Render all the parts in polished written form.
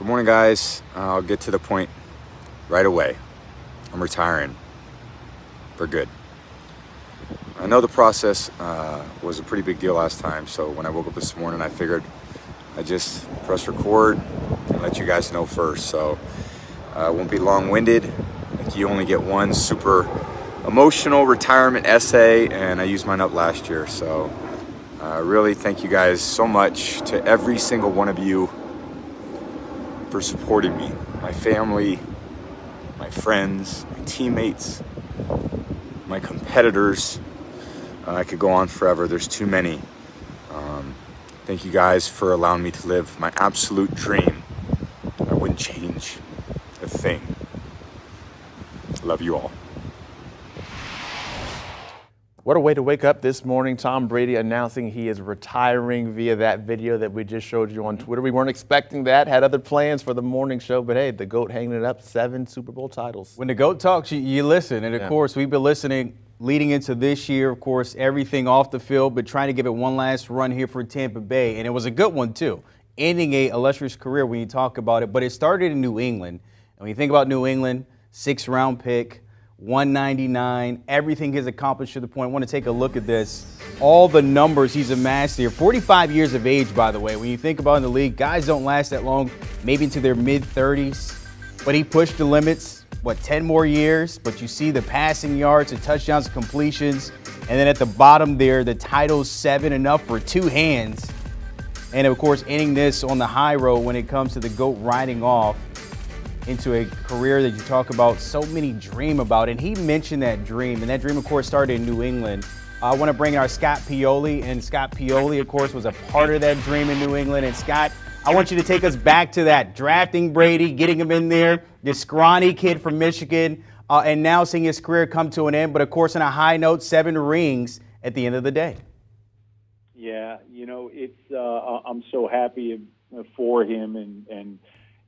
Good morning, guys. I'll get to the point right away. I'm retiring for good. I know the process was a pretty big deal last time, so when I woke up this morning, I figured I'd just press record and let you guys know first. So it won't be long-winded. Like, you only get one super emotional retirement essay, and I used mine up last year. So really thank you guys so much, to every single one of you, for supporting me, my family, my friends, my teammates, my competitors. I could go on forever. There's too many. Thank you guys for allowing me to live my absolute dream. I wouldn't change a thing. Love you all. What a way to wake up this morning. Tom Brady announcing he is retiring via that video that we just showed you on Twitter. We weren't expecting that, had other plans for the morning show, but hey, the GOAT hanging it up, 7 Super Bowl titles. When the GOAT talks, you listen. And of course, we've been listening leading into this year, of course, everything off the field, but trying to give it one last run here for Tampa Bay. And it was a good one, too. Ending a illustrious career when you talk about it. But it started in New England. And when you think about New England, 6th-round pick, 199, everything he's accomplished to the point. I want to take a look at this. All the numbers he's amassed here. 45 years of age, by the way. When you think about in the league, guys don't last that long, maybe into their mid-30s. But he pushed the limits. 10 more years, but you see the passing yards, the touchdowns, completions, and then at the bottom there, the title's 7, enough for 2 hands. And of course, ending this on the high road when it comes to the GOAT riding off into a career that you talk about, so many dream about. And he mentioned that dream, and that dream, of course, started in New England. I want to bring in our Scott Pioli, and Scott Pioli, of course, was a part of that dream in New England. And Scott, I want you to take us back to that, drafting Brady, getting him in there, this scrawny kid from Michigan, and now seeing his career come to an end. But, of course, on a high note, 7 rings at the end of the day. Yeah, it's I'm so happy for him. And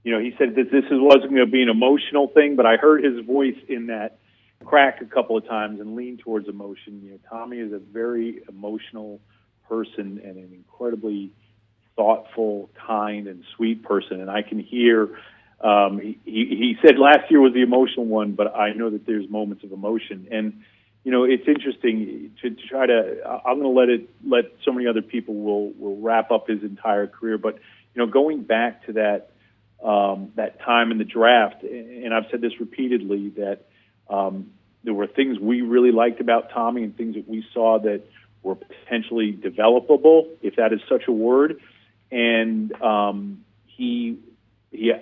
he said that this wasn't going to be an emotional thing, but I heard his voice in that crack a couple of times and lean towards emotion. Tommy is a very emotional person and an incredibly thoughtful, kind, and sweet person. And I can hear, he said last year was the emotional one, but I know that there's moments of emotion. And, it's interesting to try to, I'm going to let so many other people will wrap up his entire career. But, going back to that time in the draft, and I've said this repeatedly, that there were things we really liked about Tommy and things that we saw that were potentially developable, if that is such a word. And he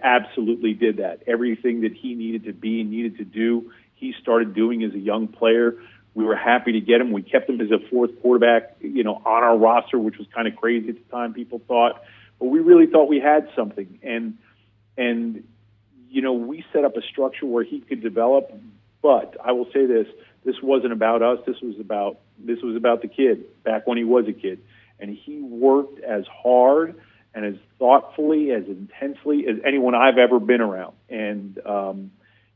absolutely did that. Everything that he needed to be and needed to do, he started doing as a young player. We were happy to get him. We kept him as a 4th quarterback, on our roster, which was kind of crazy at the time, people thought. But we really thought we had something. And we set up a structure where he could develop. But I will say this wasn't about us. This was about the kid back when he was a kid. And he worked as hard and as thoughtfully, as intensely as anyone I've ever been around. And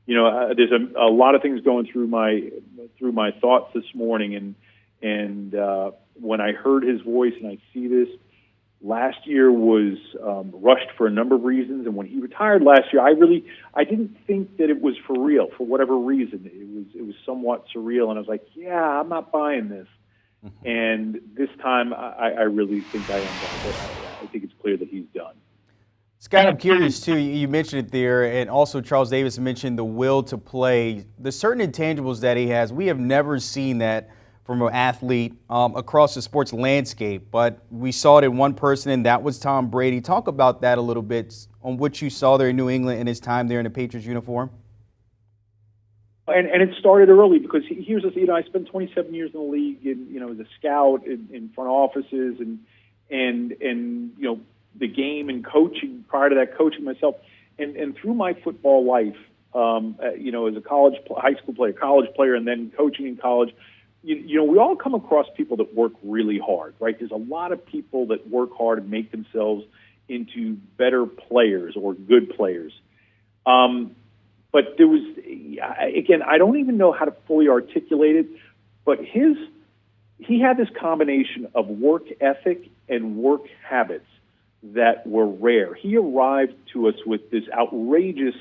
there's a lot of things going through my thoughts this morning. And when I heard his voice and I see this, last year was rushed for a number of reasons. And when he retired last year, I didn't think that it was for real for whatever reason. It was somewhat surreal, and I was like, yeah, I'm not buying this. And this time, I really think I am done. I think it's clear that he's done. Scott, I'm curious, too. You mentioned it there, and also Charles Davis mentioned the will to play. The certain intangibles that he has, we have never seen that from an athlete across the sports landscape, but we saw it in one person, and that was Tom Brady. Talk about that a little bit, on what you saw there in New England in his time there in the Patriots uniform. And it started early, because here's this, I spent 27 years in the league, and as a scout in front offices and the game and coaching, prior to that, coaching myself, and through my football life, as a high school player, college player, and then coaching in college, we all come across people that work really hard, right? There's a lot of people that work hard and make themselves into better players or good players. But there was, again, I don't even know how to fully articulate it, but he had this combination of work ethic and work habits that were rare. He arrived to us with this outrageous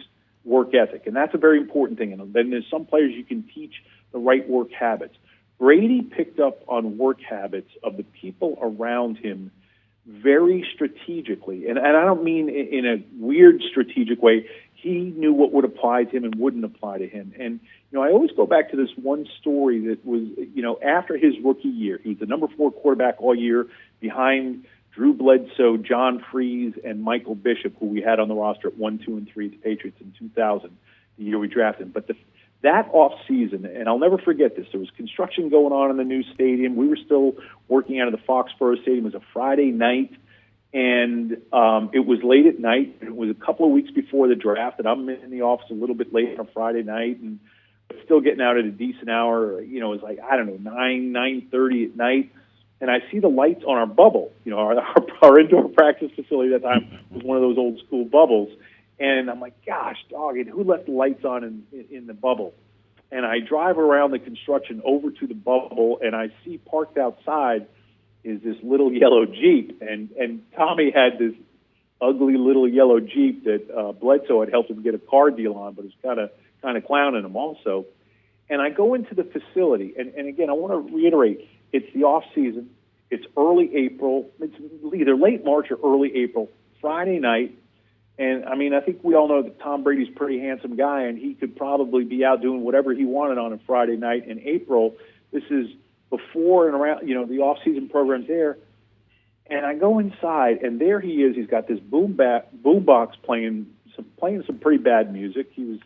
work ethic, and that's a very important thing. And then there's some players you can teach the right work habits. Brady picked up on work habits of the people around him very strategically, and I don't mean in a weird strategic way. He knew what would apply to him and wouldn't apply to him. And, I always go back to this one story that was, after his rookie year, he was the number 4 quarterback all year behind Drew Bledsoe, John Freese, and Michael Bishop, who we had on the roster at 1, 2, and 3 at the Patriots in 2000, the year we drafted him. But that offseason, and I'll never forget this, there was construction going on in the new stadium. We were still working out of the Foxborough Stadium. It was a Friday night, and it was late at night. It was a couple of weeks before the draft, and I'm in the office a little bit late on a Friday night, and still getting out at a decent hour. It was like, 9:30 at night, and I see the lights on our bubble. Our indoor practice facility at that time was one of those old school bubbles. And I'm like, gosh, dog, who left the lights on in the bubble? And I drive around the construction over to the bubble, and I see parked outside is this little yellow Jeep. And Tommy had this ugly little yellow Jeep that Bledsoe had helped him get a car deal on, but was kind of clowning him also. And I go into the facility, and again, I want to reiterate, it's the off season. It's early April. It's either late March or early April, Friday night. And, I think we all know that Tom Brady's a pretty handsome guy, and he could probably be out doing whatever he wanted on a Friday night in April. This is before and around, the off-season program's there. And I go inside, and there he is. He's got this boombox playing some pretty bad music. He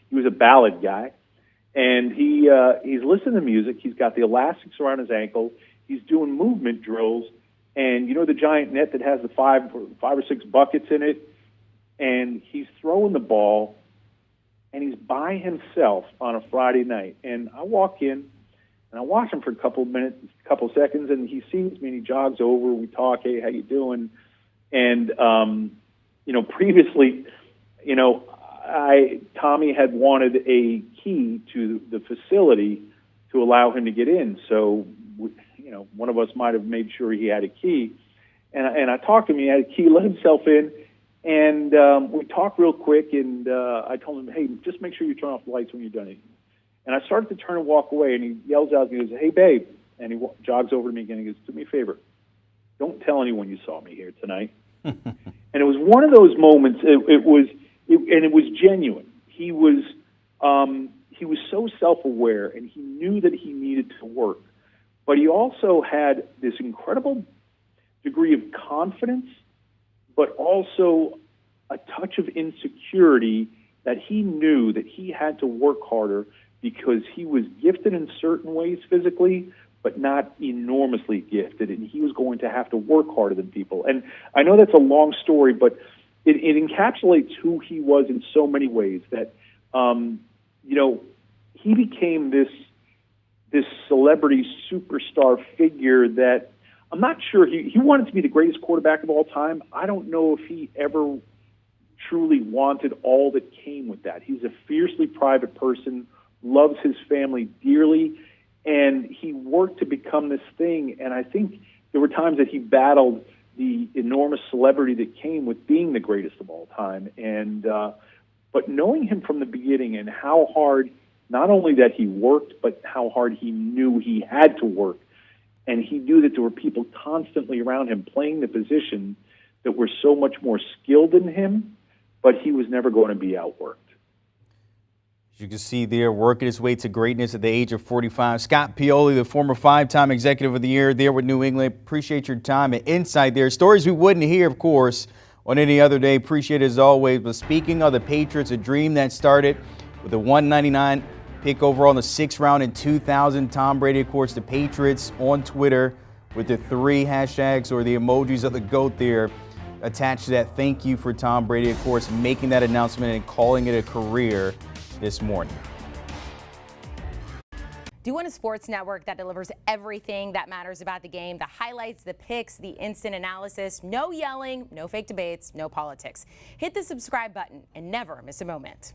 was a ballad guy. And he's listening to music. He's got the elastics around his ankle. He's doing movement drills. And the giant net that has the five or six buckets in it? And he's throwing the ball, and he's by himself on a Friday night. And I walk in, and I watch him for a couple of minutes, a couple of seconds, and he sees me, and he jogs over. We talk, hey, how you doing? And, previously, Tommy had wanted a key to the facility to allow him to get in. So, one of us might have made sure he had a key. And I talked to him. He had a key, let himself in. And we talked real quick, and I told him, hey, just make sure you turn off the lights when you're done eating. And I started to turn and walk away, and he yells out, he goes, hey, babe. And he jogs over to me again, and he goes, do me a favor. Don't tell anyone you saw me here tonight. And it was one of those moments, it was genuine. He was so self-aware, and he knew that he needed to work. But he also had this incredible degree of confidence, but also a touch of insecurity that he knew that he had to work harder because he was gifted in certain ways physically, but not enormously gifted, and he was going to have to work harder than people. And I know that's a long story, but it encapsulates who he was in so many ways that, he became this celebrity superstar figure that I'm not sure. He wanted to be the greatest quarterback of all time. I don't know if he ever truly wanted all that came with that. He's a fiercely private person, loves his family dearly, and he worked to become this thing. And I think there were times that he battled the enormous celebrity that came with being the greatest of all time. And but knowing him from the beginning and how hard, not only that he worked, but how hard he knew he had to work. And he knew that there were people constantly around him playing the position that were so much more skilled than him, but he was never going to be outworked. As you can see there, working his way to greatness at the age of 45. Scott Pioli, the former 5-time Executive of the Year there with New England. Appreciate your time and insight there. Stories we wouldn't hear, of course, on any other day. Appreciate it as always. But speaking of the Patriots, a dream that started with a 199 pick overall in the 6th round in 2000. Tom Brady, of course, the Patriots on Twitter with the 3 hashtags or the emojis of the GOAT there attached to that. Thank you for Tom Brady, of course, making that announcement and calling it a career this morning. Do you want a sports network that delivers everything that matters about the game? The highlights, the picks, the instant analysis, no yelling, no fake debates, no politics. Hit the subscribe button and never miss a moment.